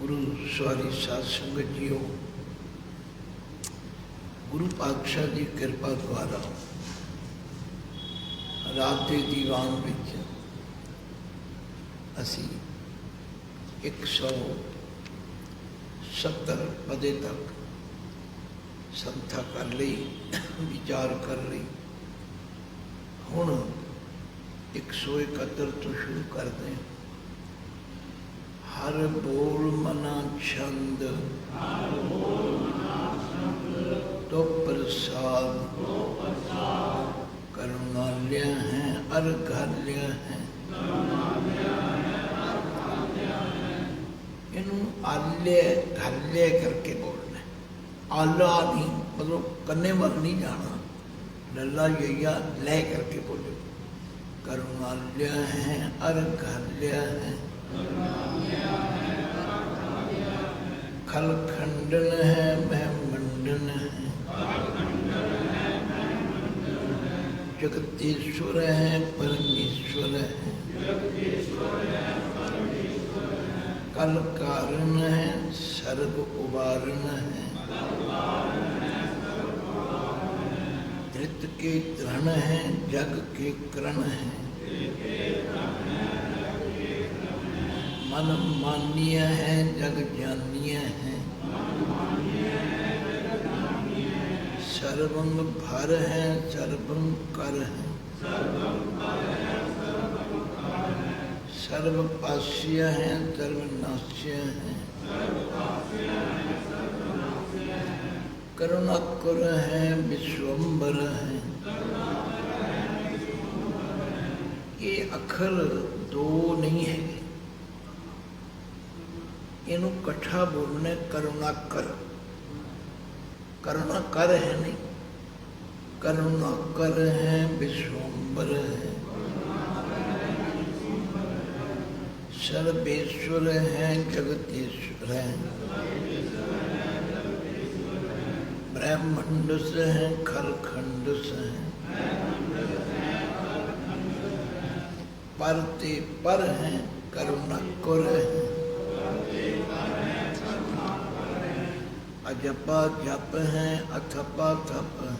गुरु सवारी साध संगत जीओ, गुरु पातशाह की कृपा द्वारा रात के दीवान विच असी 170 पदे तक संथा कर ली, विचार कर ली। हुण 171 तो शुरू करते हैं। हर बोल मना छंद तो प्रसाद करुणालय हैं अर्घालय हैं। इनू आल्य घाल्य करके बोलना। आला नहीं मतलब कन्ने वाल नहीं जाना, लल्ला यैया लय करके बोलो। करुणालय हैं अर्घालय हैं। खलखंडन है महमंडन है। जगदीश्वर है परमेश्वर है। कल कारण है सर्व उबारण है। धृत के तृण है जग के करण है। मन मान्य है जग जान्य है। सर्वं भर है सर्वं कर है। सर्वपास्य है सर्वनाश्य है। करुणाकर है विश्वम्बर है। ये अखर दो नहीं है, इनू कट्ठा बोलने करुणाकर। करुणाकर है नहीं, करुणाकर है विश्वम्बर है। सर्वेश्वर है जगदीश्वर है। ब्रह्मंडस है खलखंडस है। परते पर है करुणाकर है। अजपा जप है अथपा थप है।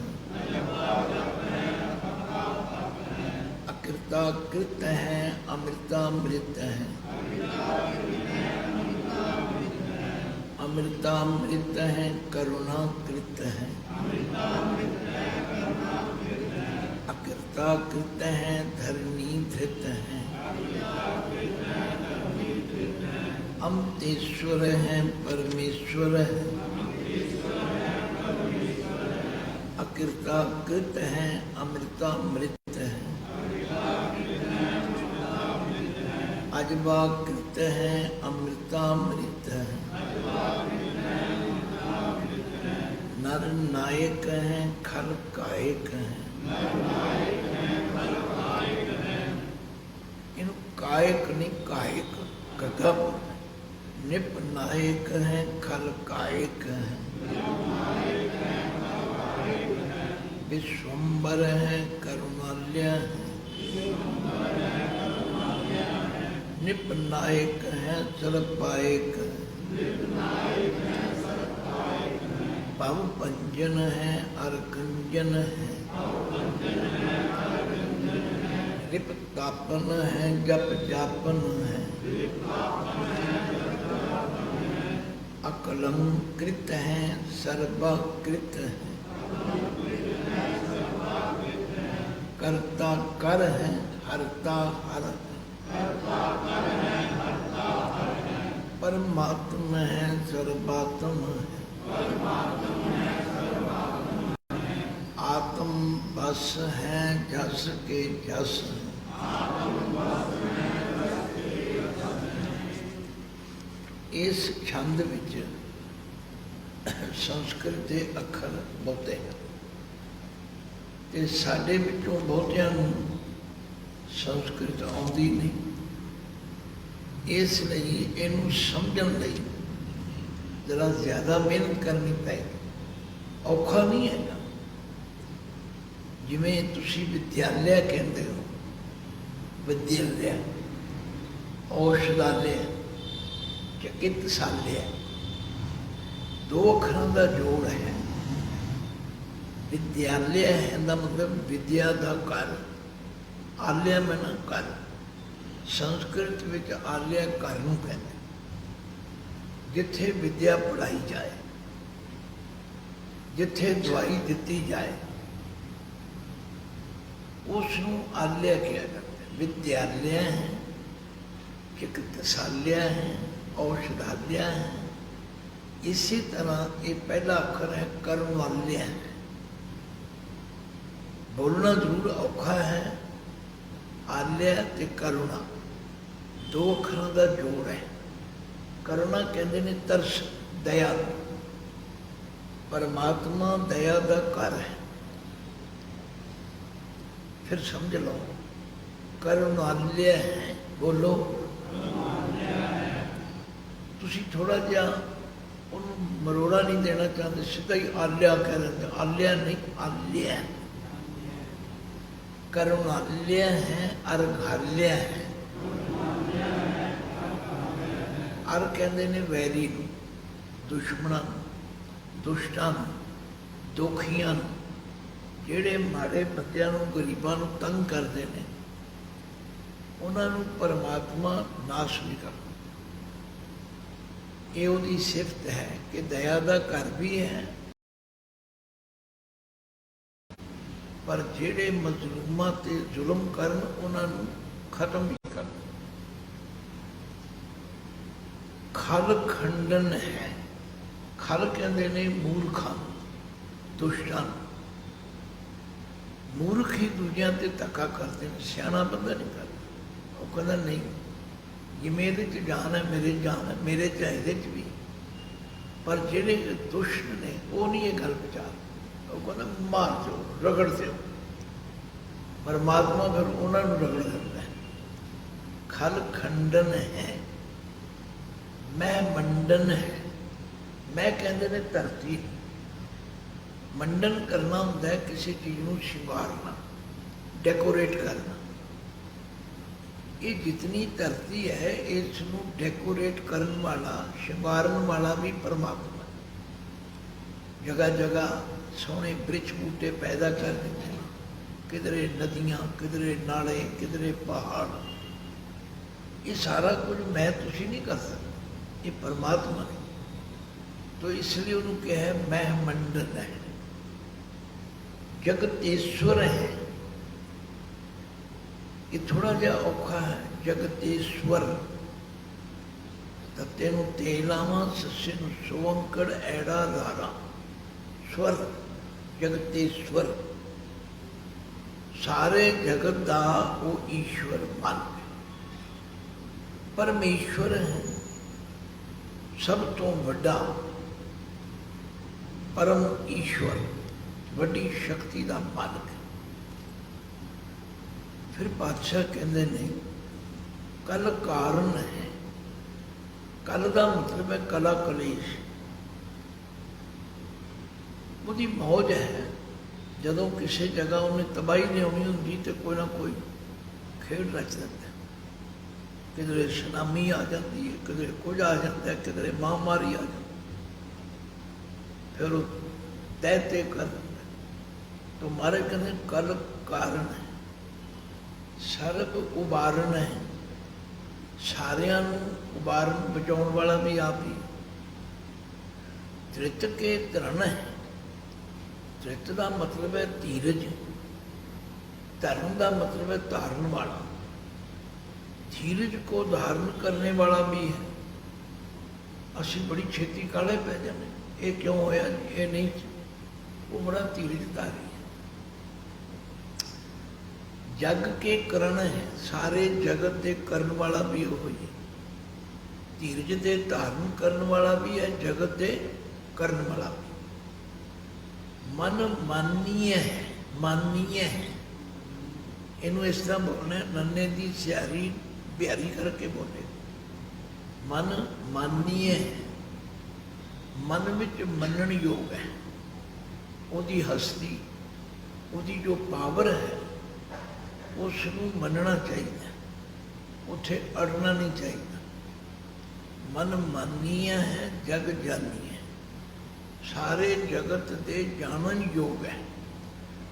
अकृता कृत है अमृतामृत है। अमृतामृत है करुणाकृत है। अकृता कृत है धरणी धृत है। अमृतेश्वर है परमेश्वर है। अकृताकृत है अमृतामृत है। अजबाकृत है अमृतामृत है। नर नायक है खल कायक है। इन कायक नहीं कायक कदम। निप नायक है खल कायक है। विश्वम्बर है करुणालय है। निप नायक है सर्वपायक है। भव पंजन है अर्कंजन है। रिप तापन है जप जापन है। अकलंकृत है सर्वाकृत है। करता कर है हरता हर है। परमात्मा है सर्वात्मा है। आत्म बस है जस के जस है। इस छंद विच संस्कृत के अखर बहुते हैं ते साडे विचों बहुतियां नूं संस्कृत आउंदी नहीं। इसलिए इनू समझण लई जरा ज्यादा मेहनत करनी पेगी। औखा नहीं है। जिवें तुसीं विद्यालय कहते हो, विद्यालय औषधालय ਚਕਿਤ ਸਾਲਿਆ, दो अखरों का जोड़ है। विद्यालय है का मतलब विद्या का घर, आलिया में ना घर। संस्कृत में आलिया घर नूं कहते, जिथे विद्या पढ़ाई जाए, जिथे दवाई दी जाए, उसनूं आलिया किया जाता है। विद्यालय है, चिकित्सालय है, औषधालय है। इसी तरह ये पहला अखर है करुणालय है। बोलना जरूर औखा है। आलिया ते करुणा दो अखरों का जोड़ है। करुणा कहते ने तरस, दया। परमात्मा दया का घर है। फिर समझ लो, करुणालय है। बोलो, तुसी थोड़ा जिहा उन्होंने मरोड़ा नहीं देना चाहते, सीधा ही आलिया कह देते। आलिया नहीं, आलिया। करुणालय है, अर्घालय है। अर कहते ने वैरी, दुश्मनों, दुष्टां, दुखियां, जेड़े माड़े बंदियां नूं, गरीबां नूं तंग करते हैं, उन्होंने परमात्मा नाश नहीं करता। ये उसकी सिफत है कि दया का घर भी है, पर जेड़े मजलूमां ते जुल्म करन उन्होंने खत्म भी कर। खल खंडन है। खल कहते ने मूर्खां, दुष्टां। मूर्ख ही दूजियां ते धक्का करते हैं, सियाना बंदा नहीं करता। वो कहता नहीं, ये मेरे च जान है, मेरे जान है, मेरे चाहे भी। पर जेड़े दुष्ट ने वो नहीं ये गल विचार, वो कहना मार दो, रगड़ दो। परमात्मा फिर उन्होंने रगड़ देता है। खल खंडन है, मैं मंडन है। मैं कहते ने धरती, मंडन करना होता है किसी चीज़ को शिंगारना, डेकोरेट करना। ये जितनी धरती है, इसनूं डेकोरेट करने वाला, शिंगारन वाला भी परमात्मा है। जगह जगह सोहने वृक्ष बूटे पैदा कर देते हैं, किधरे नदियाँ, किधरे नाले, किधरे पहाड़। ये सारा कुछ मैं तुसी नहीं कर सकता, ये परमात्मा ने। तो इसलिए उन्होंने कहा है मैं मंडन है। जगतेश्वर है, ये थोड़ा जहा औखा है। जगतेश्वर, तत्ते नूं तेलावा, सस्से नूं सोवंकड़, ऐड़ा लारा, स्वर। जगतेश्वर, सारे जगत का वो ईश्वर मन, परमेश्वर है। सब तो वड्डा परम ईश्वर, वड्डी शक्ति का मालिक। फिर बादशाह कहते ने कल कारण है। कल का मतलब है कला कलेश। उसकी मौज है। जदों किसी जगह उन्हें तबाही लियानी होंगी तो कोई ना कोई खेड रच देता है। किधरे सुनामी आ जाती है, किधरे कुछ आ जाता है, किधरे महामारी आ जाती है। फिर वो तय तय कर देता है। तो मारे कहते कल कारण है, सर्ब उबारण है। सारियां उबारण बचाने वाला भी आप ही। त्रित के धरण है। त्रित का मतलब है धीरज, धर्म का मतलब है धारण वाला। धीरज को धारण करने वाला भी है। असी बड़ी छेती काले पै जाने, ये क्यों होया, ये नहीं, वो बड़ा धीरजधारी है। जग के करण है, सारे जगत के करण वाला भी हो ही। धीरज के धारण करने वाला भी है, जगत के करण वाला भी। मन मानीय है, मानीय है। इनू इस तरह बोलना है, नन्हे दी सियारी बिहारी करके बोले। मन मानीय है, मन विच मनन योग है। उसकी हस्ती, उसकी जो पावर है, उसनू मनना चाहिए, उथे अड़ना नहीं चाहिए। मन मानिया है जग जानिया, सारे जगत दे जानन योग है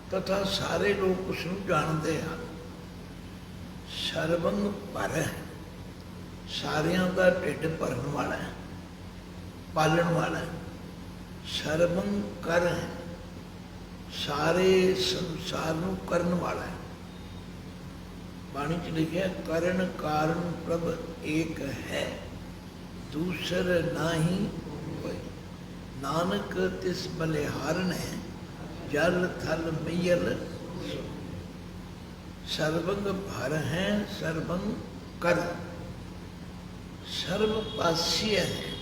तथा सारे लोग उसनू जानते हैं। सर्वंग भर है, सारियां दा ढिड भरन वाला है, पालन वाला है। सर्वंग कर है, सारे संसार नू करन वाला है। बाणी च लिखा करण कारण प्रभ एक है, दूसर नाही कोई। नानक तिस बलिहारन है, जल थल मैयल। सर्वंग भर है, सर्वंग कर, सर्व पास्य है।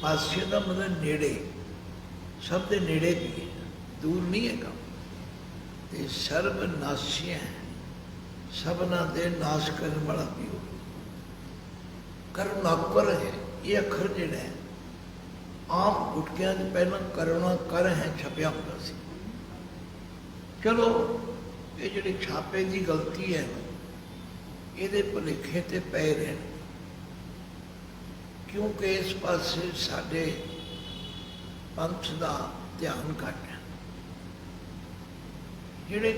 पास्य का मतलब नेड़े, सब दे नेड़े भी है, दूर नहीं है काम। ते सर्व नास्य है, सबना दे नाश करने वाला भी हो। करुणाकर है, ये अखर जिहड़ा है आम गुटकियां च पहला करुणा कर है छपिया होता सी। चलो ये जिहड़ी छापे की गलती है ये भुलेखे ते पै रहे, क्योंकि इस पासे साडे पंथ का ध्यान घट है। जिहड़े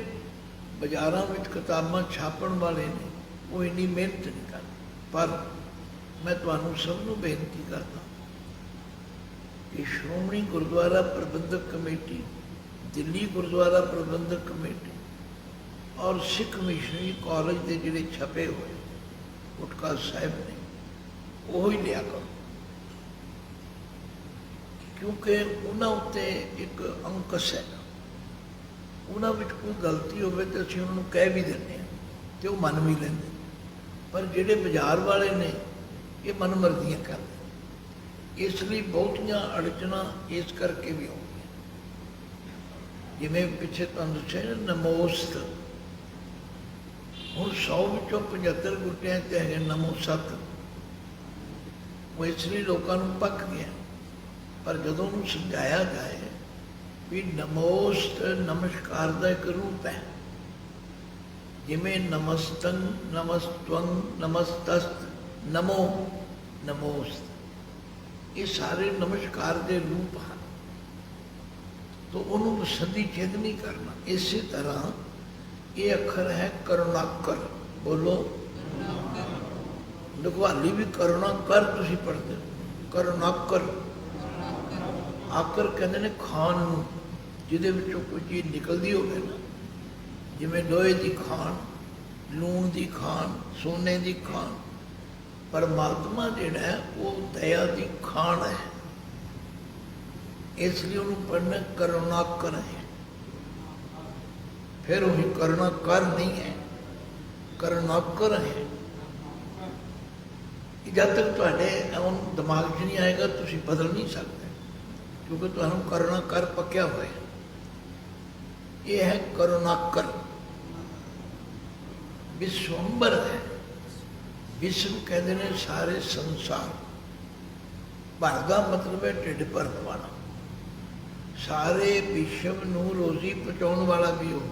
बाजारां विच किताबां छापण वाले ने वो इन्नी मेहनत नहीं करते। पर मैं तुहानूं सब नूं बेनती करदा कि श्रोमणी गुरुद्वारा प्रबंधक कमेटी, दिल्ली गुरुद्वारा प्रबंधक कमेटी और सिख मिशनरी कॉलेज के जिहड़े छपे हुए गुटका साहिब ने वो ही लिया करो, क्योंकि उन्हां उत्ते एक अंकस है। उन्हां विच कोई गलती होवे तो असीं उन्हां नूं कह भी दिंदे हां ते वो मन भी लैंदे। पर जिहड़े बाजार वाले ने ये मन मर्जियां करते, इसलिए बहुतियां अड़चना इस करके भी हो गई। जिवें पिछे तुहानूं दस्सिआ नमोस्त, हुण 100 विचों 75 गुटियां ते है नमो सत, वो इसलिए लोगों को पक गया। पर जदों उन्हें समझाया जाए भी नमोस्त नमस्कार का एक रूप है, जिमें नमस्तन, नमस्त्वं, नमस्तस्त, नमो, नमोस्त, ये सारे नमस्कार के रूप हैं। तो उन्होंने संधि छेद नहीं करना। इसी तरह ये अखर है करुणाकर। बोलो लघवाली भी करुणाकर तुसीं पढ़ते हो, करुणाकर। आकर कहते ने खान नूं, जिहदे विचों कोई चीज़ निकलती होवे ना, जिवें लोहे की खान, लूण की खान, सोने की खान। परमात्मा जिहड़ा है वो दया की खान है, इसलिए उन्होंने पढ़ना करुणाकर है। फिर वही करुणाकर नहीं है, करुणाकर है। जब तक तुहाडे दिमाग च नहीं आएगा तुसीं बदल नहीं सकते, क्योंकि तुहानूं करुणाकर पक्या हुआ है। ये है करुणाकर। विश्वंबर है, विश्व कहते हैं सारे संसार। भर का मतलब है ढिड भरन वाला, सारे विश्व नूं रोजी पहुँचाने वाला भी हो।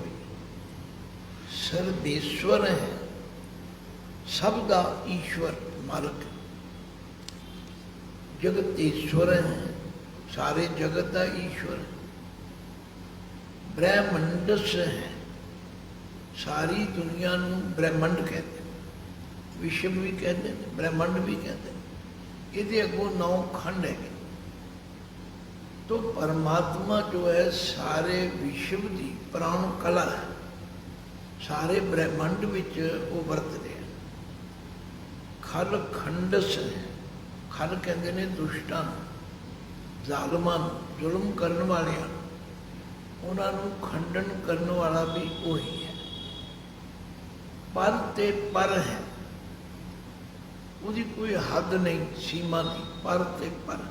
सर्वेश्वर है, सब का ईश्वर मालक। जगतेश्वर है, सारे जगत का ईश्वर है। ब्रह्मंडस है, सारी दुनिया नूं ब्रह्मंड कहते हैं, विश्व भी कहते हैं, ब्रह्मंड भी कहते हैं। ये अगों 9 खंड है। तो परमात्मा जो है सारे विश्व की प्राण कला है, सारे ब्रह्मंड विच वो वरतते हैं। खल खंडस है, खल कहते हैं दुष्टां, जालमां, जुल्म करने वाले, उन्होंने खंडन करने वाला भी वही है। पर ते पर है, उसकी कोई हद नहीं, सीमा नहीं। पर ते पर,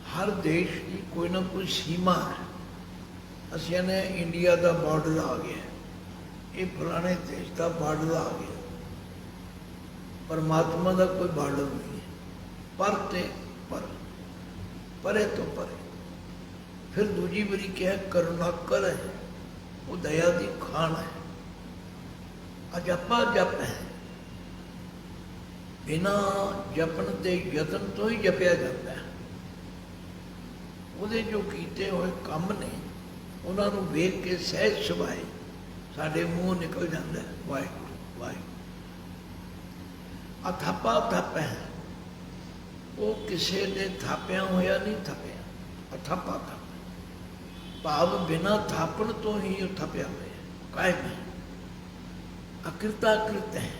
हर देश की कोई ना कोई सीमा है। असीं ने इंडिया का बॉर्डर आ गया, ये फलाने देश का बॉर्डर आ गया। परमात्मा का कोई बॉर्डर नहीं है। पर ते पर, परे तो परे। फिर दूजी बारी क्या है, करुणाकर है, वो दया की खान है। अजपा जप है, बिना जपन के यतन तो ही जपिया जाता है। ਉਹਦੇ जो ਕੀਤੇ ਹੋਏ ਕੰਮ ਨੇ ਉਹਨਾਂ ਨੂੰ ਵੇਖ ਕੇ ਸਹਿਜ ਸੁਭਾਏ ਸਾਡੇ ਮੂੰਹ ਨਿਕਲ ਜਾਂਦਾ ਹੈ ਵਾਹਿਗੁਰੂ ਵਾਹਿਗੁਰੂ। ਅਥਾਪਾ ਥਾਪ ਹੈ, ਉਹ ਕਿਸੇ ਦੇ ਥਾਪਿਆ ਹੋਇਆ ਨਹੀਂ ਥਪਿਆ, ਅਥਾਪਾ ਥਾਪ ਭਾਵ ਬਿਨਾ ਥਾਪਣ ਤੋਂ ਹੀ ਉਹ ਥਪਿਆ ਹੋਇਆ ਕਾਇਮ ਹੈ। ਅਕਿਰਤਾ ਕਿਰਤ ਹੈ,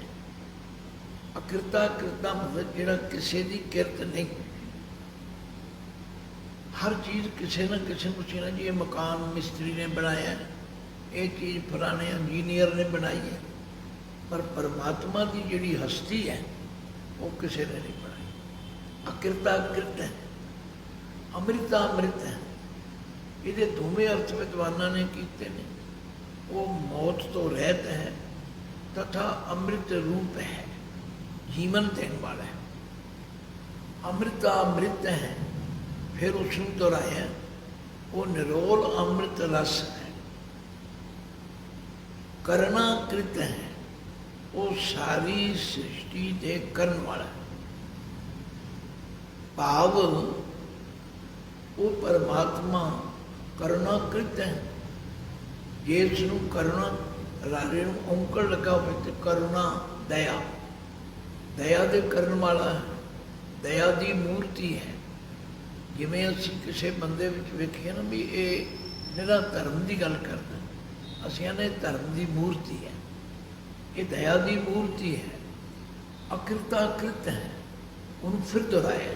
ਅਕਿਰਤਾ ਕਿਰਤਾ ਮਤਲਬ ਜਿਹੜਾ ਕਿਸੇ ਦੀ ਕਿਰਤ ਨਹੀਂ। हर चीज़ किसी न किसी मुझे ना जी ये मकान मिस्त्री ने बनाया, ये चीज़ फलाने इंजीनियर ने बनाई है, पर परमात्मा की जिहड़ी हस्ती है वो किसी ने नहीं बनाई। अकिरता अकृत है, अमृता अमृत है। ये दोवें अर्थ विद्वाना ने कीते ने। वो मौत तो रहत है तथा अमृत रूप है, जीवन देने वाला है। अमृता अमृत है, फिर उसमें दोहराया वो निरोल अमृत रस है। करना कृत है, वो सारी सृष्टि दे करन वाला है। भाव वो परमात्मा करना कृत है। जे इसनूं करना राजे नूं औंकड़ लगा हो तो करुणा दया, दया दे करन वाला है, दया दी मूर्ति है। जिमें असी किसी बंदे वेखिए ना भी ये निरा धर्म की गल करना, असियां ने धर्म की मूर्ति है, ये दया की मूर्ति है। अकृता कृत है, उन्होंने फिर दोहराया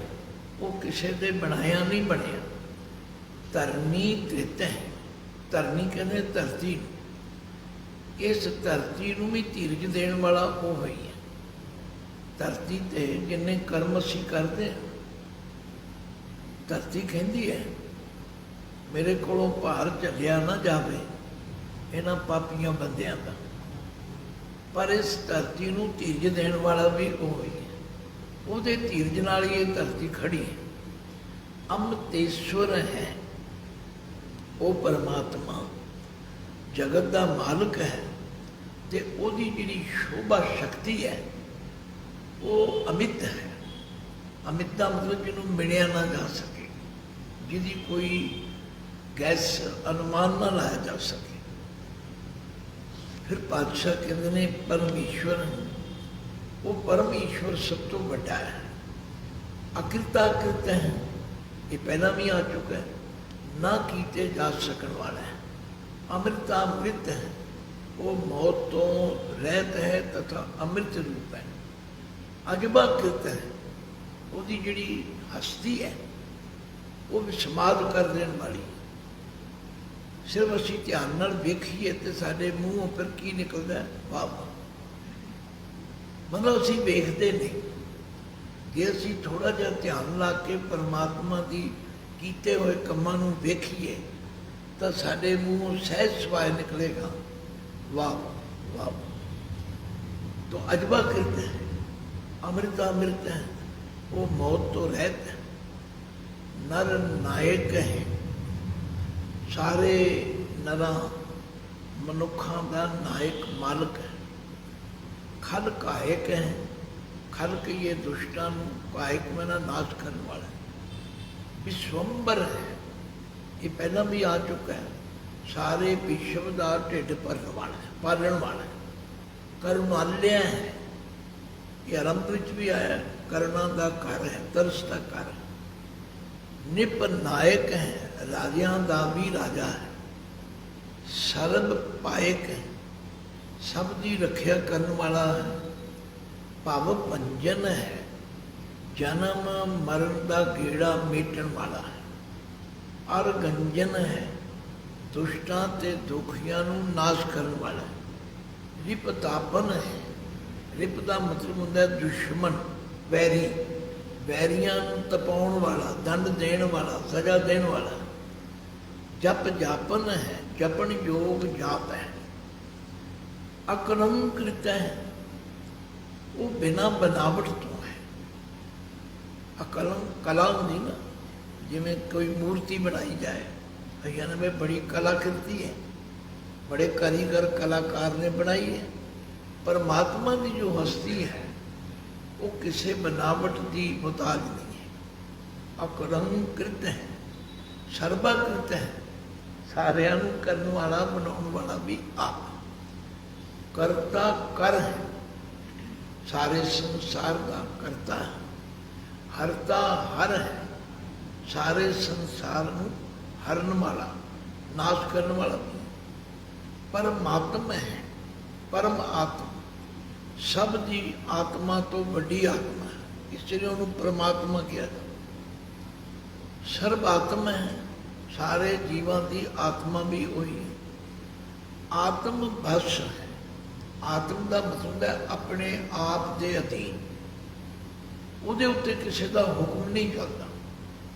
वो किसी दे बनाया नहीं बनया। धरनी कृत है, धरनी कहते धरती, इस धरती को भी धीरज देने वाला वो ही है। धरती ते जिन्ने कर्म असी करते हैं, धरती कहती है मेरे को भार झलिया ना जाए इन्हां पापियां बंदियां का, पर इस धरती को धीरज देने वाला भी वो ही है। वो धीरज नाल ही ये धरती खड़ी है। अमृतेश्वर है वो परमात्मा, जगत का मालिक है, तो उसकी जिहड़ी शोभा शक्ति है वो अमित है। अमित का मतलब जिन्होंने मिलिया ना जा सके, जिसकी कोई गैस अनुमान ना लाया जा सके। फिर पातशाह कहते हैं परमेश्वर, वो परम ईश्वर सब तो बड़ा है। अकृता कृत है, ये पहला भी आ चुका है, ना कीते जा सकने वाला है। अमृता अमृत है, वो मौत तो रहत है तथा अमृत रूप है। अजबा कृत है, वो जिहड़ी हस्ती है वो भी समाध कर देने वाली। सिर्फ असी ध्यान नाल वेखीए तो साडे मूँहों फिर की निकलता है वाह वाह, मतलब असी वेखते नहीं। जे असी थोड़ा जिहा ध्यान ला के परमात्मा की कीते हुए कामां नूं वेखीए तो साडे मूँहों सहज सवाय निकलेगा वाह वाह। तो अजबा कृत है, अमृता अमृत है, वो मौत तो रहत है। नर नायक है, सारे नरां मनुखों का नायक मालिक है। खल कायक है, खल के ये दुष्टां नूं कायक में नाश करने वाला है। विश्वंबर है, ये पहला भी आ चुका है, सारे विश्व का ढिड भरने वाला है, पालने वाला है। करुणालय है, ये आरंभ में भी आया, करुणा का घर है, तरस का घर है। निप नायक है, राजियां का भी राजा है। सर्व पायक है, सब की रक्षा करने वाला है। भव भंजन है, जन्म मरण का गेड़ा मेटन वाला है। अर गंजन है, दुष्टां ते दुखियां नूं नाश करने वाला है। रिपतापन है, रिप का मतलब होता है दुश्मन वैरी, वैरियां नूं तपाउण वाला, दंड देने वाला, सजा देने वाला। जप जापन है, जपन योग जाप है। अकलंकृत है, वो बिना बनावट तो है। अकलंक कला होंगी ना, जिमें कोई मूर्ति बनाई जाए, अहियां में बड़ी कलाकृति है, बड़े कारीगर कलाकार ने बनाई है। परमात्मा की जो हस्ती है वो किसी बनावट की मुताज नहीं है, अकलंकृत है, सर्वकृत है, सारिਆਂ ਨੂੰ ਕਰਨ वाला बनाने वाला भी आप, करता कर है, सारे संसार का करता है, हरता हर है, सारे संसार ਨੂੰ हरन वाला, नाश करने वाला भी, परमात्मा है, परम आत्मा, सब दी आत्मा तो बड़ी आत्मा है, इसलिए उन्होंने परमात्मा किया जाता। सर्व आत्मा है, सारे जीवां की आत्मा भी वही है। आत्म बस है, आत्म का मतलब है अपने आप के अधीन, उहदे उत्ते किसी का हुक्म नहीं चलता।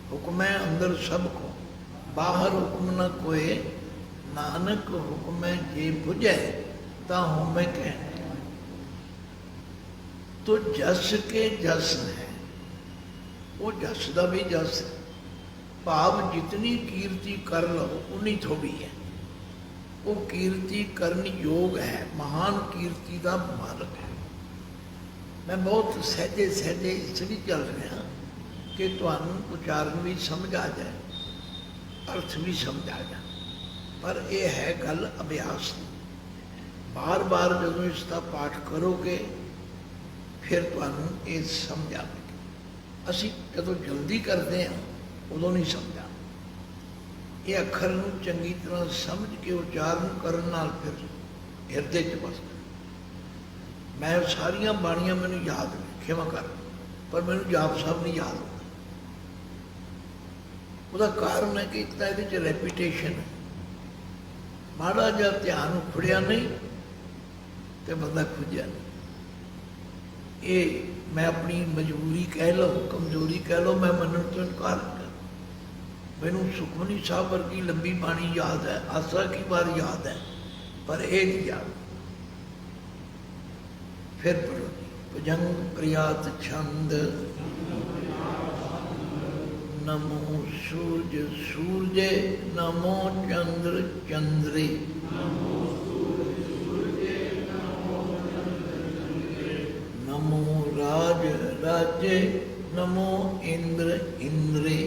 हुक्म है अंदर सबको, बाहर हुक्म न कोई, नानक हुक्म जे बुझे ता होमे कह। तो जस के जस है, वो जस का भी जस है, भाव जितनी कीर्ति कर लो उन्नी थोड़ी है, वो कीर्ति करन योग है, महान कीर्ति का मालक है। मैं बहुत सहजे सहजे इसलिए चल रहा कि तुहानू उच्चारण भी समझ आ जाए, अर्थ भी समझ आ जाए, पर यह है गल अभ्यास। बार बार जो इसका पाठ करोगे फिर तुहानू ये समझ आएगी। असी जो जल्दी करते हैं उदों नहीं समझा। ये अखर नू चंगी तरह समझ के उच्चारण करने नाल फिर हिरदे च बसदा। मैं सारिया बाणियां मैनू याद ने, खेमा कर, पर मैनू जाप साहब नहीं याद होता। उसका कारण है कि एक तो ये रेपीटेशन है, माड़ा जा ध्यान खुड़िया नहीं तो बंदा खुजया नहीं। ये मैं अपनी मजबूरी कह लो, कमजोरी कह लो, मैं मनण तो इनकार नहीं कर। मैनू सुखमनी साहब वर्गी लंबी बाणी याद है, आसा की बार याद है, पर यह नहीं याद। फिर पढ़ो भुजंग प्रियात छंद, नमो सूरज सूरजे, नमो चंद्र चंद्रे, नमो राज राजे, नमो इंद्र इंद्रे,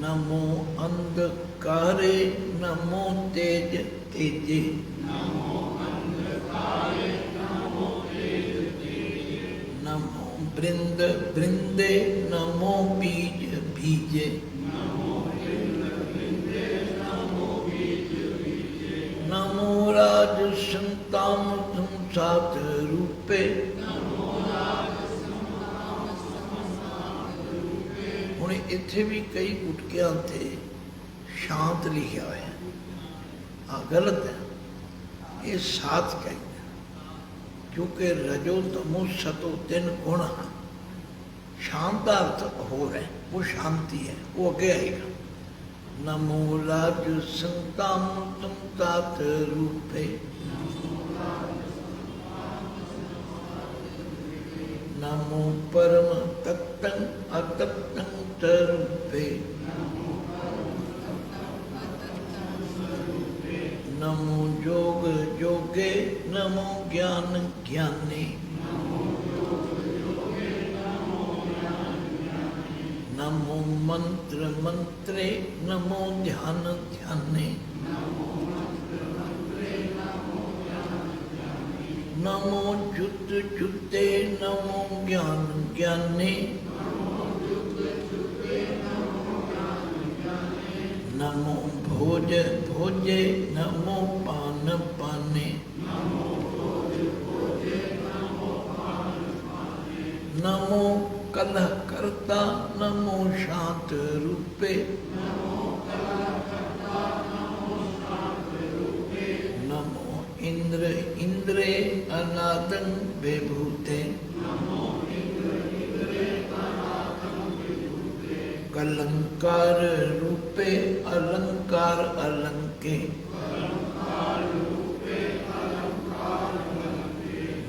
नमो अंधकारे, नमो तेज तेजे, नमो बृंद बृंदे, नमो बीज बीजे, नमो राज संताम तुम सात रूपे, हुण इत्थे भी कई गुटकियां ते शांत लिखा हुआ है, गलत है, ये सात चाहिए, क्योंकि रजो तमो सतो तीन गुण हैं। शांत का अर्थ हो रहा है, वो शांति है, वो अगे आएगा। नमो राज संताम तुम तात रूपे, नमो परम तत्तं अतत्तं तरूपे, नमो जोग जोगे, नमो ज्ञान ज्ञाने, नमो मंत्र मंत्रे, नमो ध्यान ध्याने, नमो जुत जुते, नमो ज्ञान ज्ञाने, नमो भोज भोजे, नमो पान पाने, नमो कलह करता, नमो शांत रूपे, नमो इंद्र इंद्रे अनादं विभूते, कलंकार रूपे अलंकार अलंके,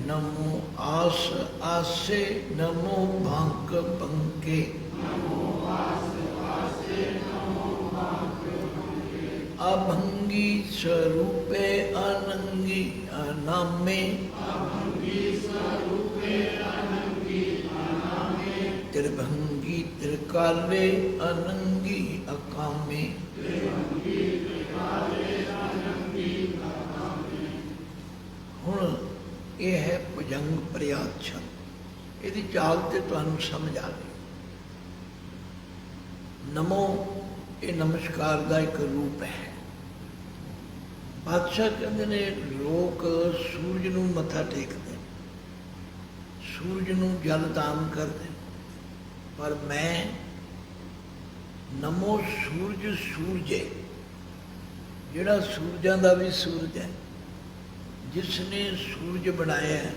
नमो आस आसे, नमो भांक बंके, अभंगी स्वरूपे अनंगी अनामे, त्रिभंगी त्रिकाले अनंगी अकामे। हुण यह है भुजंग प्रयात छंद। यदि चाल ते तुहानू समझ आ गई। नमो ये नमस्कार का एक रूप है। बादशाह कहते ने लोग सूरज नू मत्था टेकते, सूरज नू जल दान करते, पर मैं नमो सूरज सूरजे, जिहड़ा सूरजां दा भी सूरज है, जिसने सूरज बनाया है,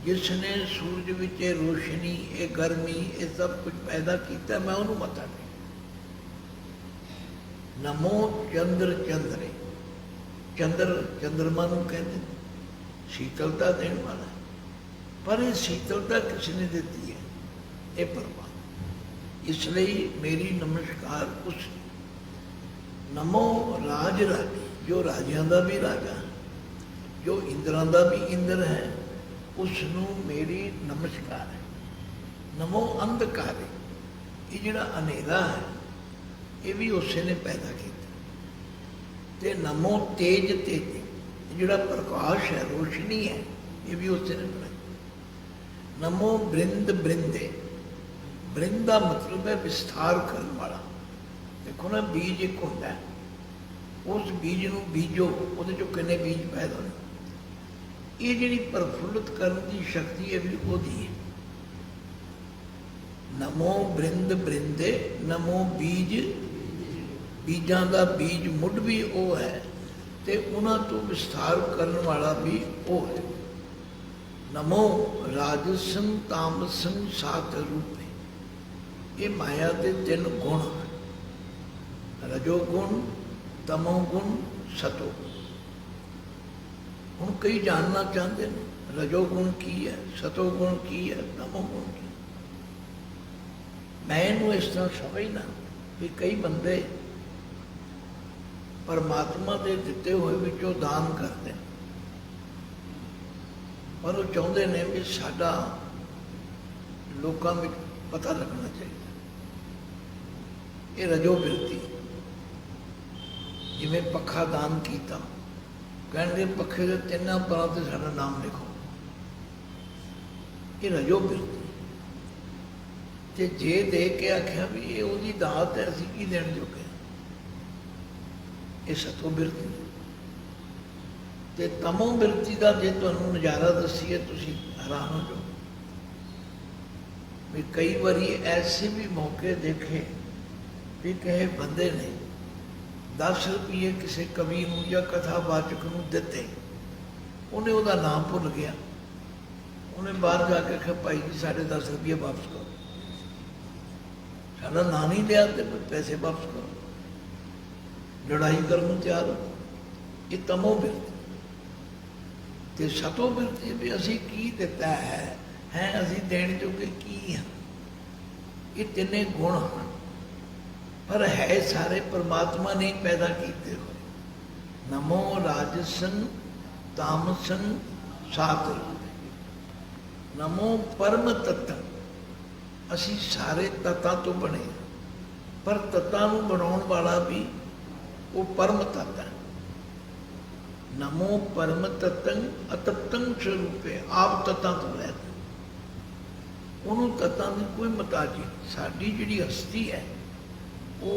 जिसने सूरज विच ये रोशनी, ये गर्मी, ये सब कुछ पैदा किया, मैं उन्होंने मत्था टेक। नमो चंद्र चंद्रे, चंद्र चंद्रमा नूं कहते शीतलता देने वाला है, पर ये शीतलता किसने दी है? ये परमात्मा। इसलिए मेरी नमस्कार उस नमो राज राजे, जो राजियां दा भी राजा, जो इंद्रां दा भी इंद्र है, उसनूं मेरी नमस्कार है। नमो अंधकारे, ये जिहड़ा अनेरा है ये भी उसे ने पैदा किया। ते नमो तेज तेजे, जिहड़ा प्रकाश है, रोशनी है, ये भी उसे ने बनाई। नमो बृंद बृंदे, बृंद का मतलब है विस्तार करने वाला। देखो ना, बीज एक होता है, उस बीज नूं बीजो, उहदे चों कितने बीज पैदा होने। ये जिहड़ी प्रफुल्लित करने की शक्ति है भी ओहदी है। नमो बृंद बृंदे, नमो बीज, बीजां दा बीज मुੱਢ भी वो है, ते उन्हां तो विस्तार करने वाला भी वो है। नमो राजसं तामसं सात रूपे, ये माया के तीन गुण, रजोगुण, तमोगुण, सतोगुण। हुण कई जानना चाहते हैं रजोगुण की है, सतोगुण की है, तमोगुण की। मैं इनू इस तरह समझना भी कई बंदे परमात्मा के दिते हुए विचों दान करते हैं, पर वो चाहते हैं भी साडा लोगों में पता लगना चाहिए। ये रजो बिरती, जिवें पखा दान किया, कहने पखे के तिना परां ते साडा नाम लिखो, ये रजो बिरती। ते जे दे के आख्या भी ये उहदी दात है, असीं की देण जोगे, ये सतो बिरती। ते तमो बिरती का जे तुहानूं नज़ारा दसीए तुसीं हैरान हो जाओ भी कई बारी ऐसे भी मौके देखे भी कहे बंदे ने 10 रुपये किसी कवि नूं या कथावाचक नूं दिते, उन्हें उहदा नाम भुल गया, उन्हें बाहर जाके आख्या भाई जी साढ़े 10 रुपये वापस करो, साडा नाम नहीं लिया तो पैसे वापस करो, लड़ाई करने को तैयार हो। ये तमो बिरती। ते सतो बिरती भी असीं की दिता है असीं देण जोगे की हाँ। ये तिने गुण हैं, पर है सारे परमात्मा ने पैदा किए हुए। नमो राजसन तामसन सात, नमो परम तत्व, असी सारे तत्तां तो बने, पर तत्तां नूं बनाउण वाला भी वो परम तत्व है। नमो परम तत्तं अतत्तं स्वरूपे, आप तत्तां तो रहते, उन्होंने तत्तां की कोई मताजी। साडी जिहड़ी हस्ती है वो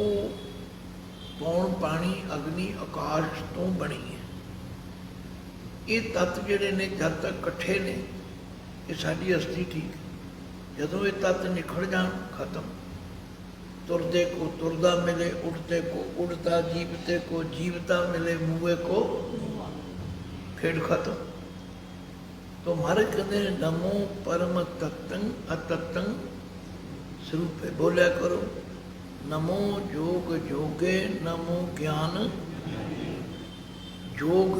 पौण पानी अग्नि आकाश तो बनी है। ये तत्व जिहड़े ने जब तक कट्ठे ने ये साडी हस्ती ठीक है, जदों ये तत्व निखड़ जान खत्म। तुरदे को तुरदा मिले, उड़ते को उड़ता, जीवते को जीवता मिले, मुए को फिर खत्म। तो हमारे कहते नमो परम तत्तं अतत्तं स्वरूपे, बोलिया करो नमो जोग जोगे, नमो ज्ञान, जोग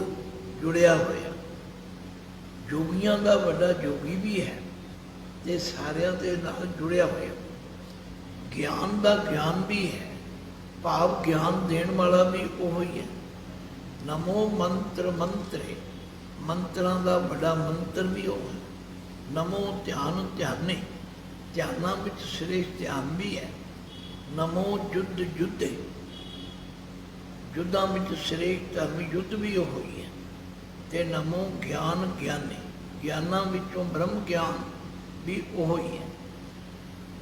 जुड़िया होया, जोगियां का बड़ा जोगी भी है ते सारियां दे नाल जुड़िया होया, ज्ञान का ज्ञान भी है ਭਾਵ ਗਿਆਨ ਦੇਣ ਵਾਲਾ ਵੀ ਉਹ ਹੀ ਹੈ। ਨਮੋ ਮੰਤਰ ਮੰਤਰੇ, ਮੰਤਰਾਂ ਦਾ ਵੱਡਾ ਮੰਤਰ ਵੀ ਉਹ ਹੈ। ਨਮੋ ਧਿਆਨ ਧਿਆਨੇ, ਧਿਆਨਾਂ ਵਿੱਚ ਸ੍ਰੇਸ਼ਟ ਧਿਆਨ ਵੀ ਹੈ। ਨਮੋ ਯੁੱਧ ਯੁੱਧੇ, ਯੁੱਧਾਂ ਵਿੱਚ ਸ੍ਰੇਸ਼ਟ ਧਰਮ ਯੁੱਧ ਵੀ ਉਹ ਹੀ ਹੈ। ਤੇ ਨਮੋ ਗਿਆਨ ਗਿਆਨੇ, ਗਿਆਨਾਂ ਵਿੱਚੋਂ ਬ੍ਰਹਮ ਗਿਆਨ ਵੀ ਉਹ ਹੀ ਹੈ।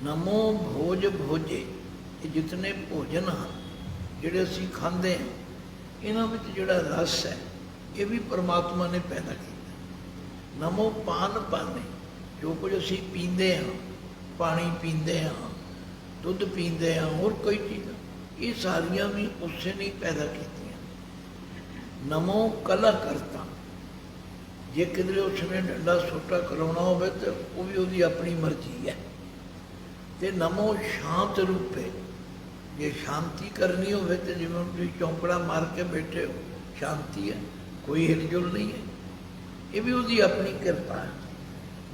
ਨਮੋ ਭੋਜ ਭੋਜੇ, ਇਹ ਜਿਤਨੇ ਭੋਜਨ ਹਨ ਜਿਹੜੇ ਅਸੀਂ ਖਾਂਦੇ ਹਾਂ, ਇਹਨਾਂ ਵਿੱਚ ਜਿਹੜਾ ਰਸ ਹੈ ਇਹ ਵੀ ਪਰਮਾਤਮਾ ਨੇ ਪੈਦਾ ਕੀਤਾ। ਨਮੋ ਪਾਨ ਪਾਨੇ, ਜੋ ਕੁਝ ਅਸੀਂ ਪੀਂਦੇ ਹਾਂ, ਪਾਣੀ ਪੀਂਦੇ ਹਾਂ, ਦੁੱਧ ਪੀਂਦੇ ਹਾਂ, ਹੋਰ ਕੋਈ ਚੀਜ਼ਾਂ, ਇਹ ਸਾਰੀਆਂ ਵੀ ਉਸੇ ਨੇ ਪੈਦਾ ਕੀਤੀਆਂ। ਨਮੋ ਕਲਾ ਕਰਤਾ, ਜੇ ਕਿਧਰੇ ਉਸਨੇ ਡੰਡਾ ਸੋਟਾ ਕਰਾਉਣਾ ਹੋਵੇ ਤਾਂ ਉਹ ਵੀ ਉਹਦੀ ਆਪਣੀ ਮਰਜ਼ੀ ਹੈ। ਤੇ ਨਮੋ ਸ਼ਾਂਤ ਰੂਪੇ, ਜੇ ਸ਼ਾਂਤੀ ਕਰਨੀ ਹੋਵੇ ਤਾਂ ਜਿਵੇਂ ਤੁਸੀਂ ਚੌਂਕੜਾ ਮਾਰ ਕੇ ਬੈਠੇ ਹੋ, ਸ਼ਾਂਤੀ ਹੈ, ਕੋਈ ਹਿਲਜੁਲ ਨਹੀਂ ਹੈ, ਇਹ ਵੀ ਉਹਦੀ ਆਪਣੀ ਕਿਰਪਾ ਹੈ।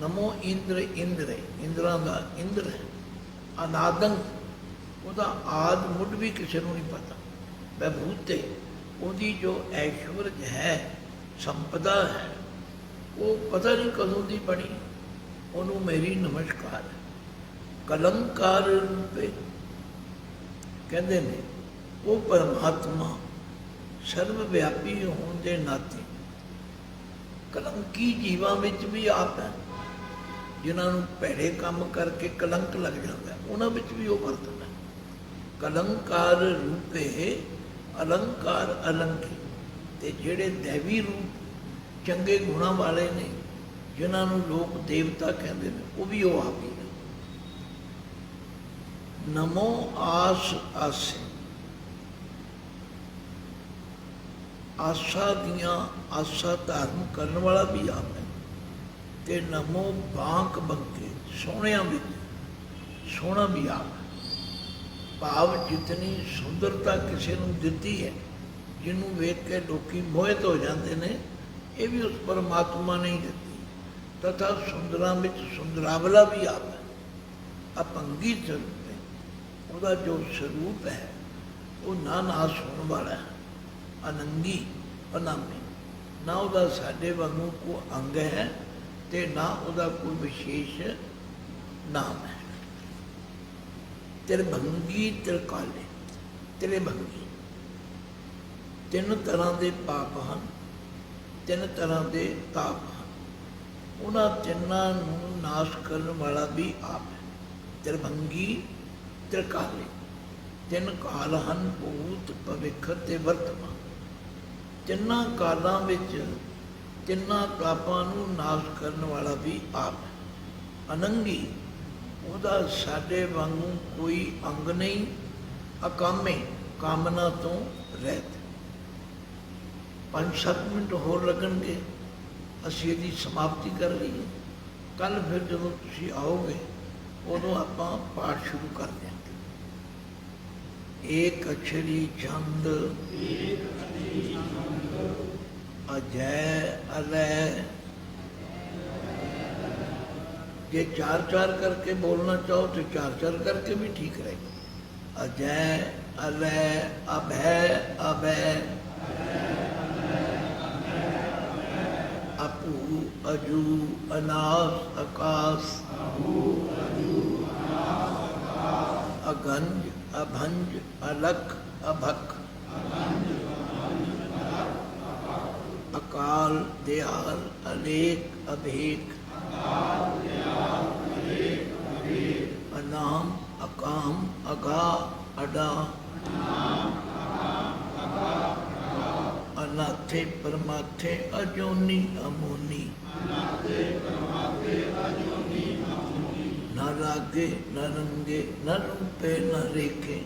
ਨਮੋ ਇੰਦਰ ਇੰਦਰੇ, ਇੰਦਰਾਂ ਦਾ ਇੰਦਰ ਹੈ। ਅਨਾਦੰ, ਉਹਦਾ ਆਦ ਮੁੱਢ ਵੀ ਕਿਸੇ ਨੂੰ ਨਹੀਂ ਪਤਾ। ਵਿਭੂਤੇ, ਉਹਦੀ ਜੋ ਐਸ਼ਵਰਜ ਹੈ, ਸੰਪਦਾ ਹੈ, ਉਹ ਪਤਾ ਨਹੀਂ ਕਦੋਂ ਦੀ ਬਣੀ, ਉਹਨੂੰ ਮੇਰੀ ਨਮਸਕਾਰ ਹੈ। ਕਲੰਕਾਰ ਰੂਪੇ, ਕਹਿੰਦੇ ਨੇ ਉਹ ਪਰਮਾਤਮਾ ਸਰਵ ਵਿਆਪੀ ਹੋਣ ਦੇ ਨਾਤੇ ਕਲੰਕੀ ਜੀਵਾਂ ਵਿੱਚ ਵੀ ਆਪ ਹੈ। ਜਿਨ੍ਹਾਂ ਨੂੰ ਭੈੜੇ ਕੰਮ ਕਰਕੇ ਕਲੰਕ ਲੱਗ ਜਾਂਦਾ, ਉਹਨਾਂ ਵਿੱਚ ਵੀ ਉਹ ਵਰਤਦਾ। ਕਲੰਕਾਰ ਰੂਪੇ ਅਲੰਕਾਰ ਅਲੰਕੀ, ਤੇ ਜਿਹੜੇ ਦੇਵੀ ਰੂਪ ਚੰਗੇ ਗੁਣਾਂ ਵਾਲੇ ਨੇ, ਜਿਨ੍ਹਾਂ ਨੂੰ ਲੋਕ ਦੇਵਤਾ ਕਹਿੰਦੇ ਨੇ, ਉਹ ਵੀ ਉਹ ਆਪ ਹੀ ਹੈ। ਨਮੋ ਆਸ ਆਸੇ, ਆਸਾ ਦੀਆਂ ਆਸਾ ਧਾਰਨ ਕਰਨ ਵਾਲਾ ਵੀ ਆਪ ਹੈ। ਤੇ ਨਮੋ ਬਾਂਕ ਬੰਕੇ, ਸੋਹਣਿਆਂ ਵਿੱਚ ਸੋਹਣਾ ਵੀ ਆਪ ਹੈ। ਭਾਵ ਜਿਤਨੀ ਸੁੰਦਰਤਾ ਕਿਸੇ ਨੂੰ ਦਿੱਤੀ ਹੈ, ਜਿਹਨੂੰ ਵੇਖ ਕੇ ਲੋਕੀ ਮੋਹਿਤ ਹੋ ਜਾਂਦੇ ਨੇ, ਇਹ ਵੀ ਉਸ ਪਰਮਾਤਮਾ ਨੇ ਹੀ ਦਿੱਤੀ। ਤਥਾ ਸੁੰਦਰਾਂ ਵਿੱਚ ਸੁੰਦਰਾਵਲਾ ਵੀ ਆਪ ਹੈ। ਅਪੰਗੀ ਸਰੂਪ, ਉਹਦਾ ਜੋ ਸਰੂਪ ਹੈ ਉਹ ਨਾ ਨਾਸ ਹੋਣ ਵਾਲਾ ਹੈ। ਅਨੰਗੀ ਅਨਾਮੀ, ਨਾ ਉਹਦਾ ਸਾਡੇ ਵਾਂਗੂ ਕੋਈ ਅੰਗ ਹੈ ਤੇ ਨਾ ਉਹਦਾ ਕੋਈ ਵਿਸ਼ੇਸ਼ ਨਾਮ ਹੈ। ਤਿਰਭੰਗੀ ਤਿਰਕਾਲੇ, ਤਿਰਭੰਗੀ, ਤਿੰਨ ਤਰ੍ਹਾਂ ਦੇ ਪਾਪ ਹਨ, ਤਿੰਨ ਤਰ੍ਹਾਂ ਦੇ ਤਾਪ ਹਨ। ਉਹਨਾਂ ਤਿੰਨਾਂ ਨੂੰ ਨਾਸ਼ ਕਰਨ ਵਾਲਾ ਵੀ ਆਪ ਹੈ। ਤਿਰਭੰਗੀ ਤਿਰਕਾਲੇ, ਤਿੰਨ ਕਾਲ ਹਨ, ਭੂਤ ਭਵਿੱਖ ਤੇ ਵਰਤਮਾਨ। ਤਿੰਨਾਂ ਕਾਲਾਂ ਵਿੱਚ ਤਿੰਨਾਂ ਤਾਪਾਂ ਨੂੰ ਨਾਸ਼ ਕਰਨ ਵਾਲਾ ਵੀ ਆਪ ਹੈ। ਅਨੰਗੀ, ਉਹਦਾ ਸਾਡੇ ਵਾਂਗੂ ਕੋਈ ਅੰਗ ਨਹੀਂ। ਅਕਾਮੇ, ਕਾਮਨਾ ਤੋਂ ਰਹਿਤ। 5-7 ਮਿੰਟ ਹੋਰ ਲੱਗਣਗੇ, ਅਸੀਂ ਇਹਦੀ ਸਮਾਪਤੀ ਕਰ ਲਈਏ। ਕੱਲ੍ਹ ਫਿਰ ਜਦੋਂ ਤੁਸੀਂ ਆਓਗੇ ਉਦੋਂ ਆਪਾਂ ਪਾਠ ਸ਼ੁਰੂ ਕਰ ਦਿਆਂਗੇ। ਏਕ ਅਛਰੀ ਛੰਦ ਅਜੈ ਅਲੈ। ਜੇ 4-4 ਕਰਕੇ ਬੋਲਣਾ ਚਾਹੋ तो 4-4 करके भी ठीक रहेगा। अजय अलय अभय अभय, अपू अजू अनास आकाश, अगंज अभंज अलख अभक, अकाल दयाल अलेख अभेक, अनाम अकाम अगा अडा, अनाथे परमाथे अजोनी अमोनी, न रागे न रंगे न रूपे न रेखे,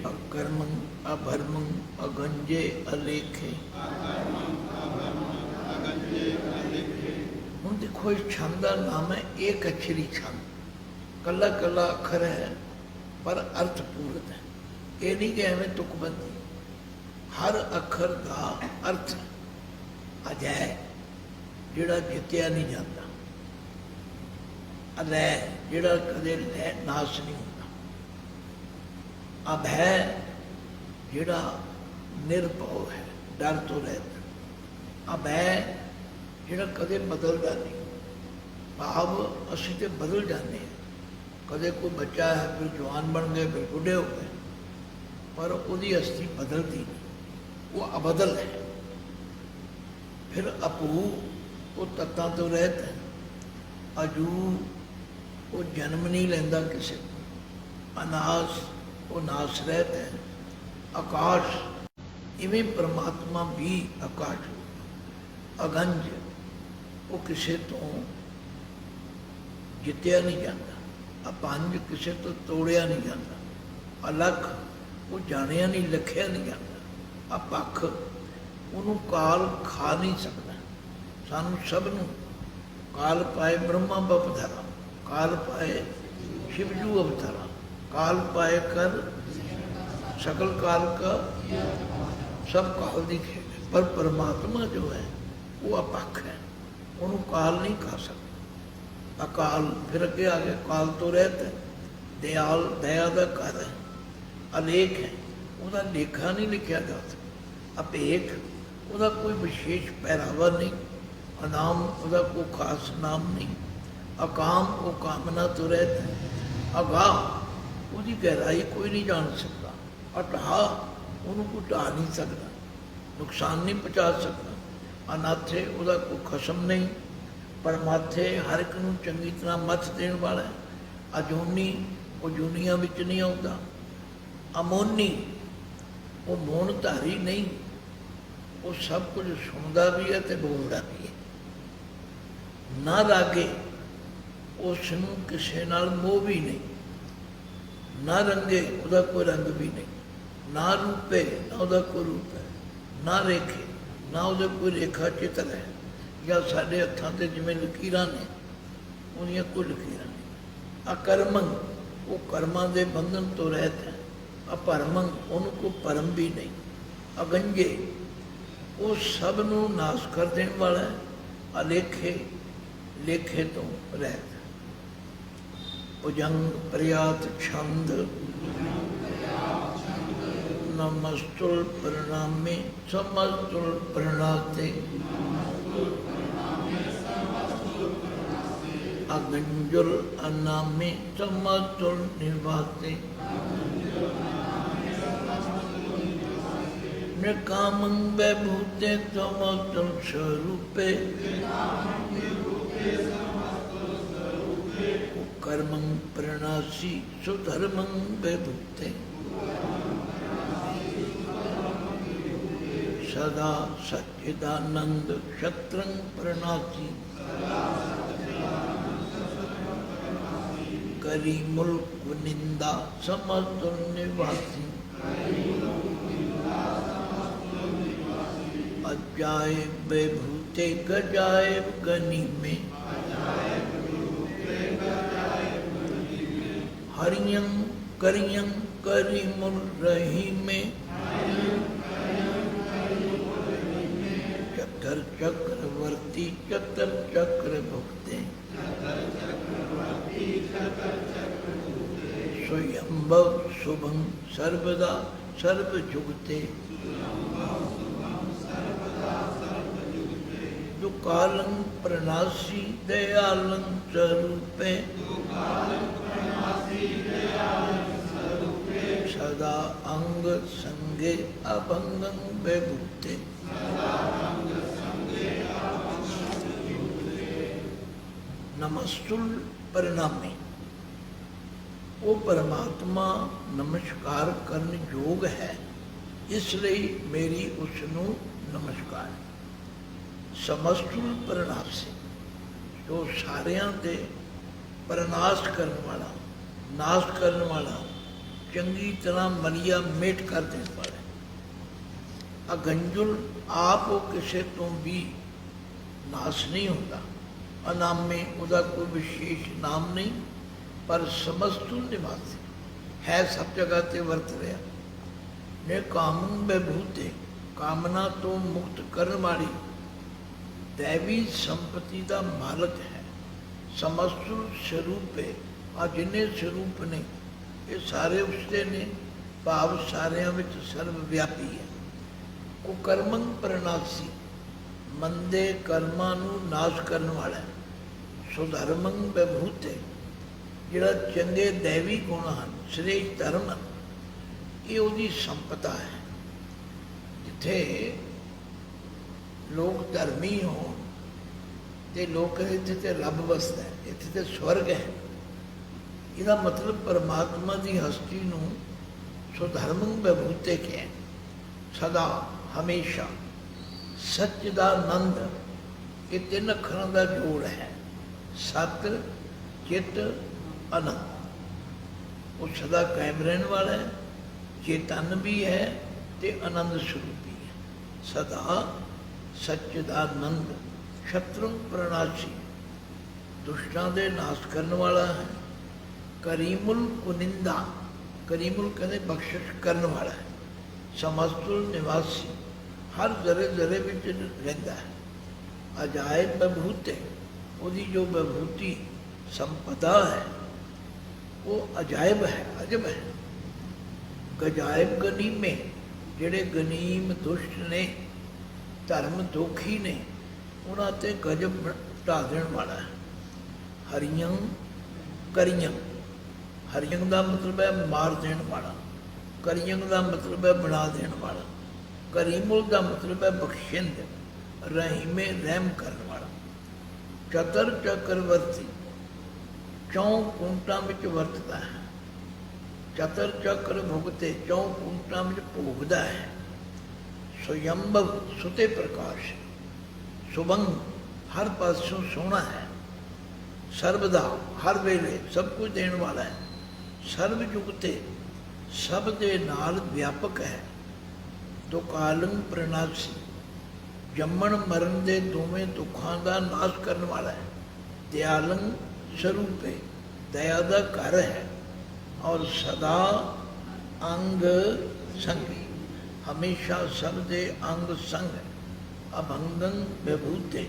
अकर्मं अभर्मं अगंजे अलेखे। ਹੁਣ ਦੇਖੋ ਇਸ ਛੰਦ ਦਾ ਨਾਮ ਹੈ ਏਕ ਅਛਰੀ ਛੰਦ। ਕੱਲਾ ਕੱਲਾ ਅੱਖਰ ਹੈ ਪਰ ਅਰਥ ਪੂਰਤ ਹੈ। ਇਹ ਨਹੀਂ ਕਿ ਐਵੇਂ ਤੁਕਬੰਦੀ, ਹਰ ਅੱਖਰ ਦਾ ਅਰਥ ਅਜੈ, ਜਿਹੜਾ ਜਿੱਤਿਆ ਨਹੀਂ ਜਾਂਦਾ। ਅਲੈ ਜਿਹੜਾ ਕਦੇ ਲੈ ਨਾਸ ਨਹੀਂ ਹੁੰਦਾ। ਅਭੈ ਜਿਹੜਾ ਨਿਰਭਉ ਹੈ, ਡਰ ਤੋਂ ਰਹਿਤ। ਅਭੈ ਜਿਹੜਾ ਕਦੇ ਬਦਲਦਾ ਨਹੀਂ। ਭਾਵ ਅਸੀਂ ਤੇ ਬਦਲ ਜਾਂਦੇ ਹਾਂ, ਕਦੇ ਕੋਈ ਬੱਚਾ ਹੈ ਫਿਰ ਜਵਾਨ ਬਣ ਗਏ ਫਿਰ ਬੁੱਢੇ ਹੋ ਗਏ, ਪਰ ਉਹਦੀ ਅਸਥੀ ਬਦਲਦੀ ਨਹੀਂ, ਉਹ ਅਬਦਲ ਹੈ। ਫਿਰ ਅਪੂ ਉਹ ਤੱਤਾਂ ਤੋਂ ਰਹਿਤ ਹੈ। ਅਜੂ ਉਹ ਜਨਮ ਨਹੀਂ ਲੈਂਦਾ ਕਿਸੇ ਤੋਂ। ਅਨਾਸ ਉਹ ਨਾਸ ਰਹਿਤ ਹੈ। ਆਕਾਸ਼ ਇਵੇਂ ਪਰਮਾਤਮਾ ਵੀ ਆਕਾਸ਼। ਅਗੰਜ ਉਹ ਕਿਸੇ ਤੋਂ ਜਿੱਤਿਆ ਨਹੀਂ ਜਾਂਦਾ। ਅਪੰਜ ਕਿਸੇ ਤੋਂ ਤੋੜਿਆ ਨਹੀਂ ਜਾਂਦਾ। ਅਲਖ ਉਹ ਜਾਣਿਆ ਨਹੀਂ, ਲਖਿਆ ਨਹੀਂ ਜਾਂਦਾ। ਅਪੱਖ ਉਹਨੂੰ ਕਾਲ ਖਾ ਨਹੀਂ ਸਕਦਾ। ਸਾਨੂੰ ਸਭ ਨੂੰ ਕਾਲ ਪਾਏ ਬ੍ਰਹਮਾ ਬਪਧਰਾ, ਕਾਲ ਪਾਏ शिवजू अवतारा, काल पाए कर सकल काल का सब काल की खेल है। पर परमात्मा जो है वो अपक्ष है, उन्होंने काल नहीं खा सकता। अकाल फिर अगे आगे काल तो रहता है। दयाल दया का घर है, अलेख है, उसका लेखा नहीं लिखा जा सकता। अपेख उसका कोई विशेष पहरावा नहीं। अनाम उसका कोई खास नाम नहीं। अकाम वो कामना तो रहता है। अगाह उसकी गहराई कोई नहीं जान सकता। अटहा उन्होंने कोई ढा नहीं सकता, नुकसान नहीं पहुँचा सकता। अनाथे उसका कोई खसम नहीं। परमाथे हर एक नूं चंगी तरह मत देने वाला है। अजूनी वो जूनिया विच नहीं आता। अमोनी वो मौनधारी नहीं, वो सब कुछ सुनता भी है तो बोलता भी है। ना रागे उसनूं किसी नाल मोह भी नहीं, ना रंगे उसका कोई रंग भी नहीं, ना रूपे ना उसका कोई रूप है, ना रेखे ना उसका कोई रेखा चित्र है। या साढ़े हत्थों से जिमें लकीरां ने उन्हें कोई लकीरां नहीं। अकर्मन वो कर्मां दे बंधन तो रहता है। अपरमन उनको परम भी नहीं। अगंजे वो सब नूं नाश कर देने वाला है। अलेखे लेखे तो रहता। भुजंग प्रयात छंद नमस्तुल प्रणामे समस्तुल प्रणाते। अगंजुल अनामे समस्तुल निवाते। निकामं वैभूते समस्तुल स्वरूपे। कर्मं प्रणासी सुधर्मं वैभूते। सदा सच्चिदानंद क्षत्रं प्रणासी। करी मुल्क निंदा समस्तुल निवासी। अजाय वैभूते गजाय गनी में। हरियं करियं करी मुल रही में। चक्र चक्रवर्ती चक्र चक्र भुगते। स्वयंभव शुभं सर्वदा सर्व जुगते। जो कालं प्रणासी दयालं स्वरूपे। सदा अंग संगे अभंगं वैभूते। नमस्तुल परिणामी वो परमात्मा नमस्कार करने योग है, इसलिए मेरी उसनों नमस्कार। समस्तुल परिणासी जो सारियां दे प्रनाश करने वाला, नाश करने वाला, चंगी तरह मलिया मेट कर देने वाला। अगंजुल आप वो किसी तो भी नाश नहीं होता। अनामे उसका कोई विशेष नाम नहीं, पर समस्तुल निवासी है, सब जगह ते वर्त रहा। ने कामन वैभूते कामना तो मुक्त करने वाली दैवी संपत्ति का मालक है। समस्त स्वरूप है। आ जिन्ने स्वरूप ने ये सारे उसके ने, भाव सारिਆਂ ਵਿੱਚ सर्वव्यापी है। कुकर्मं प्रनाशी, मंदे कर्मां ਨੂੰ ਨਾਸ਼ ਕਰਨ ਵਾਲਾ ਹੈ। ਸੁਧਰਮੰ ਵਿਭੂਤੇ, ਜਿਹੜਾ ਚੰਗੇ दैवी ਗੁਣ ਹਨ, ਸ੍ਰੇਸ਼ਟ ਧਰਮ ਹਨ, ਇਹ ਉਹਦੀ ਸੰਪਦਾ ਹੈ। ਜਿੱਥੇ ਲੋਕ ਧਰਮੀ ਹੋਣ ਤੇ ਲੋਕ ਇੱਥੇ ਤੇ ਰੱਬ ਵਸਦਾ ਹੈ, ਇੱਥੇ ਤੇ ਸਵਰਗ ਹੈ। ਇਹਦਾ ਮਤਲਬ ਪਰਮਾਤਮਾ ਦੀ ਹਸਤੀ ਨੂੰ ਸੁਧਰਮੰ ਵਿਭੂਤੇ ਕਿਹਾ। ਸਦਾ ਹਮੇਸ਼ਾ ਸੱਚ ਦਾ ਆਨੰਦ, ਇਹ ਤਿੰਨ ਅੱਖਰਾਂ ਦਾ ਜੋੜ ਹੈ। ਸਤ, ਚਿੱਤ, ਆਨੰਦ। ਉਹ ਸਦਾ ਕਾਇਮ ਰਹਿਣ ਵਾਲਾ ਹੈ, ਚੇਤਨ ਵੀ ਹੈ ਤੇ ਆਨੰਦ ਸਰੂਪ ਵੀ ਹੈ। ਸਦਾ ਸੱਚ ਦਾ ਆਨੰਦ, ਸ਼ਤਰੂ ਪ੍ਰਣਾਸ਼ੀ, ਦੁਸ਼ਟਾਂ ਦੇ ਨਾਸ਼ ਕਰਨ ਵਾਲਾ ਹੈ। ਕਰੀਮੁਲ ਕੁਨਿੰਦਾ, ਕਰੀਮੁਲ ਕਹਿੰਦੇ ਬਖਸ਼ਿਸ਼ ਕਰਨ ਵਾਲਾ ਹੈ। ਸਮਸਤੁਲ ਨਿਵਾਸੀ, ਹਰ ਜ਼ਰੇ ਜ਼ਰੇ ਵਿੱਚ ਰਹਿੰਦਾ ਹੈ। ਅਜਾਇਬ ਵਿਭੂਤੇ, ਉਹਦੀ ਜੋ ਵਿਭੂਤੀ ਸੰਪਦਾ ਹੈ ਉਹ ਅਜਾਇਬ ਹੈ, ਅਜਬ ਹੈ। ਗਜਾਇਬ ਗਨੀਮੇ, ਜਿਹੜੇ ਗਨੀਮ ਦੁਸ਼ਟ ਨੇ, ਧਰਮ ਦੋਖੀ ਨੇ, ਉਹਨਾਂ ਤੇ ਗਜਬ ਢਾ ਦੇਣ ਵਾਲਾ ਹੈ। ਹਰੀਆਂ ਕਰੀਆਂ, ਹਰੀਆਂ ਦਾ ਮਤਲਬ ਹੈ ਮਾਰ ਦੇਣ ਵਾਲਾ, ਕਰੀਆਂ ਦਾ ਮਤਲਬ ਹੈ ਬਣਾ ਦੇਣ ਵਾਲਾ, ਕਰੀਮੁਲ ਦਾ ਮਤਲਬ ਹੈ ਬਖਸ਼ਿੰਦ, ਰਹੀਮੇ ਰਹਿਮ ਕਰਨ ਵਾਲਾ। ਚਤਰ ਚੱਕਰਵਰਤੀ, ਚੌਂ ਕੁੰਟਾਂ ਵਿੱਚ ਵਰਤਦਾ ਹੈ। ਚਤਰ ਚੱਕਰ ਭੁਗਤੇ, ਚੌਂ ਕੁੰਟਾਂ ਵਿੱਚ ਭੋਗਦਾ ਹੈ। ਸੁਯੰਭਵ, ਸੁਤੇ ਪ੍ਰਕਾਸ਼, ਸੁਬੰਗ, ਹਰ ਪਾਸੋਂ ਸੋਹਣਾ ਹੈ। ਸਰਬਦਾ, ਹਰ ਵੇਲੇ ਸਭ ਕੁਝ ਦੇਣ ਵਾਲਾ ਹੈ। ਸਰਬ ਜੁਗਤੇ, ਸਭ ਦੇ ਨਾਲ ਵਿਆਪਕ ਹੈ। ਦੁਕਾਲੰ ਪ੍ਰਣਾਸੀ, ਜੰਮਣ ਮਰਨ ਦੇ ਦੋਵੇਂ ਦੁੱਖਾਂ ਦਾ ਨਾਸ਼ ਕਰਨ ਵਾਲਾ ਹੈ। ਦਿਆਲੰ ਸਰੂਪ ਹੈ, ਦਇਆ ਦਾ ਘਰ ਹੈ। ਔਰ ਸਦਾ ਅੰਗ ਸੰਗੀ, ਹਮੇਸ਼ਾ ਸਭ ਦੇ ਅੰਗ ਸੰਗ। ਅਭੰਗੰ ਵਿਭੂਤੇ,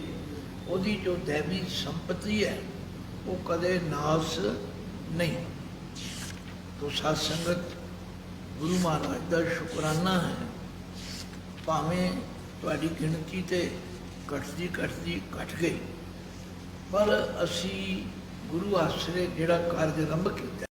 ਉਹਦੀ ਜੋ ਦੇਵੀ ਸੰਪਤੀ ਹੈ ਉਹ ਕਦੇ ਨਾਸ ਨਹੀਂ। ਤੋ ਸਾਧ ਸੰਗਤ, ਗੁਰੂ ਮਹਾਰਾਜ ਦਾ ਸ਼ੁਕਰਾਨਾ ਹੈ। ਭਾਵੇਂ ਤੁਹਾਡੀ ਗਿਣਤੀ ਤੇ ਘਟਦੀ ਘਟ ਗਈ, ਪਰ ਅਸੀਂ ਗੁਰੂ ਆਸਰੇ ਜਿਹੜਾ ਕਾਰਜ ਆਰੰਭ ਕੀਤਾ